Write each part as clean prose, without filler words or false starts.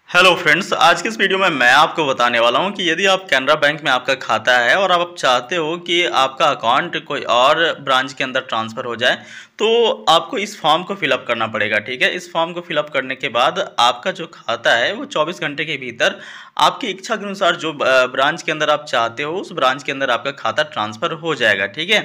Hello friends, आज की इस वीडियो में मैं आपको बताने वाला हूं कि यदि आप कैनरा बैंक में आपका खाता है और आप चाहते हो कि आपका अकाउंट कोई और ब्रांच के अंदर ट्रांसफ़र हो जाए, तो आपको इस फॉर्म को फिलअप करना पड़ेगा। ठीक है, इस फॉर्म को फिलअप करने के बाद आपका जो खाता है वो 24 घंटे के भीतर आपकी इच्छा के अनुसार जो ब्रांच के अंदर आप चाहते हो उस ब्रांच के अंदर आपका खाता ट्रांसफ़र हो जाएगा। ठीक है,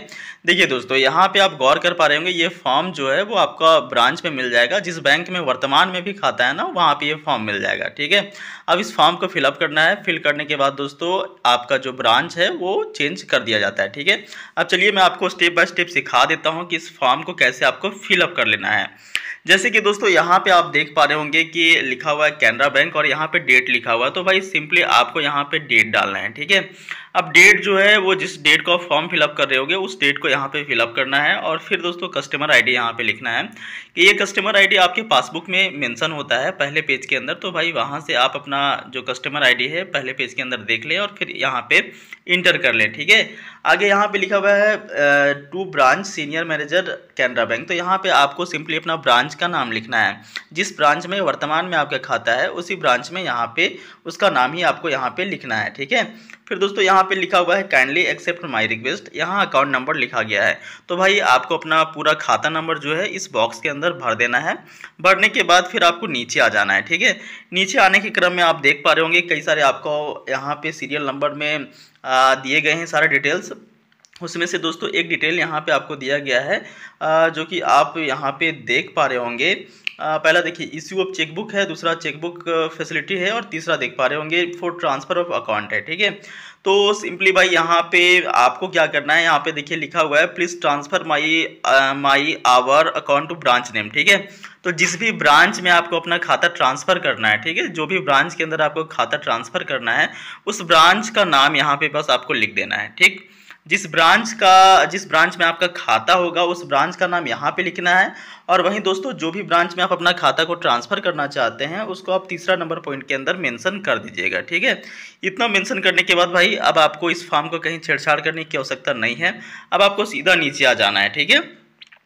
देखिए दोस्तों, यहाँ पे आप गौर कर पा रहे होंगे, ये फॉर्म जो है वो आपका ब्रांच में मिल जाएगा। जिस बैंक में वर्तमान में भी खाता है ना, वहाँ पे ये फॉर्म मिल जाएगा। ठीक है, अब इस फॉर्म को फिलअप करना है। फिल करने के बाद दोस्तों आपका जो ब्रांच है वो चेंज कर दिया जाता है। ठीक है, अब चलिए मैं आपको स्टेप बाय स्टेप सिखा देता हूँ कि इस फॉर्म को कैसे आपको फिलअप कर लेना है। जैसे कि दोस्तों यहाँ पे आप देख पा रहे होंगे कि लिखा हुआ है कैनरा बैंक और यहाँ पे डेट लिखा हुआ है, तो भाई सिंपली आपको यहाँ पे डेट डालना है। ठीक है, अब डेट जो है वो जिस डेट को आप फॉर्म फिलअप कर रहे होगे उस डेट को यहाँ पे फिलअप करना है। और फिर दोस्तों कस्टमर आईडी यहाँ पे लिखना है कि ये कस्टमर आईडी आपके पासबुक में मेंशन होता है पहले पेज के अंदर, तो भाई वहाँ से आप अपना जो कस्टमर आईडी है पहले पेज के अंदर देख ले और फिर यहाँ पे इंटर कर ले। ठीक है, आगे यहाँ पे लिखा हुआ है to branch senior manager Canara bank, तो यहाँ पे आपको सिंपली अपना ब्रांच का नाम लिखना है। जिस ब्रांच में वर्तमान में आपका खाता है उसी ब्रांच में यहाँ पे उसका नाम ही आपको यहाँ पे लिखना है। ठीक है, फिर दोस्तों यहाँ पे लिखा हुआ है काइंडली एक्सेप्ट माय रिक्वेस्ट, यहाँ अकाउंट नंबर लिखा गया है, तो भाई आपको अपना पूरा खाता नंबर जो है इस बॉक्स के अंदर भर देना है। भरने के बाद फिर आपको नीचे आ जाना है। ठीक है, नीचे आने के क्रम में आप देख पा रहे होंगे कई सारे आपको यहाँ पे सीरियल नंबर में दिए गए हैं सारे डिटेल्स। उसमें से दोस्तों एक डिटेल यहाँ पे आपको दिया गया है जो कि आप यहाँ पे देख पा रहे होंगे। पहला देखिए इश्यू ऑफ चेकबुक है, दूसरा चेकबुक फैसिलिटी है और तीसरा देख पा रहे होंगे फॉर ट्रांसफर ऑफ अकाउंट है। ठीक है, तो सिंपली भाई यहाँ पे आपको क्या करना है, यहाँ पे देखिए लिखा हुआ है please transfer my our account to branch name. ठीक है, तो जिस भी ब्रांच में आपको अपना खाता ट्रांसफर करना है, ठीक है, जो भी ब्रांच के अंदर आपको खाता ट्रांसफर करना है उस ब्रांच का नाम यहाँ पे बस आपको लिख देना है। ठीक, जिस ब्रांच में आपका खाता होगा उस ब्रांच का नाम यहाँ पे लिखना है। और वहीं दोस्तों जो भी ब्रांच में आप अपना खाता को ट्रांसफ़र करना चाहते हैं उसको आप तीसरा नंबर पॉइंट के अंदर मेंशन कर दीजिएगा। ठीक है, इतना मेंशन करने के बाद भाई अब आपको इस फॉर्म को कहीं छेड़छाड़ करने की आवश्यकता नहीं है, अब आपको सीधा नीचे आ जाना है। ठीक है,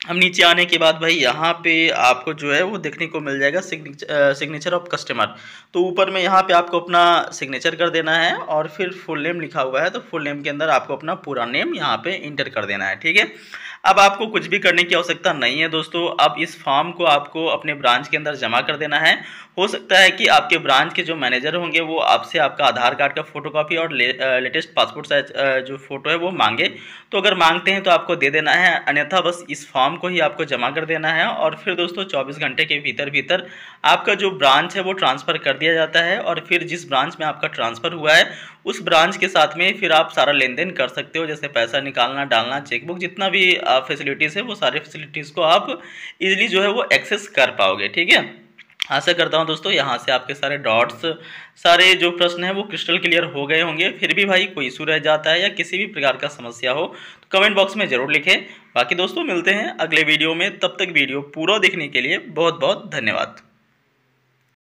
अब नीचे आने के बाद भाई यहाँ पे आपको जो है वो देखने को मिल जाएगा सिग्नेचर ऑफ कस्टमर, तो ऊपर में यहाँ पे आपको अपना सिग्नेचर कर देना है और फिर फुल नेम लिखा हुआ है तो फुल नेम के अंदर आपको अपना पूरा नेम यहाँ पे इंटर कर देना है। ठीक है, अब आपको कुछ भी करने की आवश्यकता नहीं है दोस्तों। अब इस फॉर्म को आपको अपने ब्रांच के अंदर जमा कर देना है। हो सकता है कि आपके ब्रांच के जो मैनेजर होंगे वो आपसे आपका आधार कार्ड का फोटोकॉपी और लेटेस्ट पासपोर्ट साइज जो फोटो है वो मांगे, तो अगर मांगते हैं तो आपको दे देना है, अन्यथा बस इस फॉर्म को ही आपको जमा कर देना है। और फिर दोस्तों 24 घंटे के भीतर आपका जो ब्रांच है वो ट्रांसफ़र कर दिया जाता है और फिर जिस ब्रांच में आपका ट्रांसफ़र हुआ है उस ब्रांच के साथ में फिर आप सारा लेन देन कर सकते हो, जैसे पैसा निकालना, डालना, चेकबुक, जितना भी फैसिलिटीज़ है वो सारे फैसिलिटीज़ को आप इजीली जो है वो एक्सेस कर पाओगे। ठीक है, आशा करता हूं दोस्तों यहाँ से आपके सारे डॉट्स, सारे जो प्रश्न हैं वो क्रिस्टल क्लियर हो गए होंगे। फिर भी भाई कोई इशू रह जाता है या किसी भी प्रकार का समस्या हो तो कमेंट बॉक्स में ज़रूर लिखें। बाकी दोस्तों मिलते हैं अगले वीडियो में, तब तक वीडियो पूरा देखने के लिए बहुत बहुत धन्यवाद।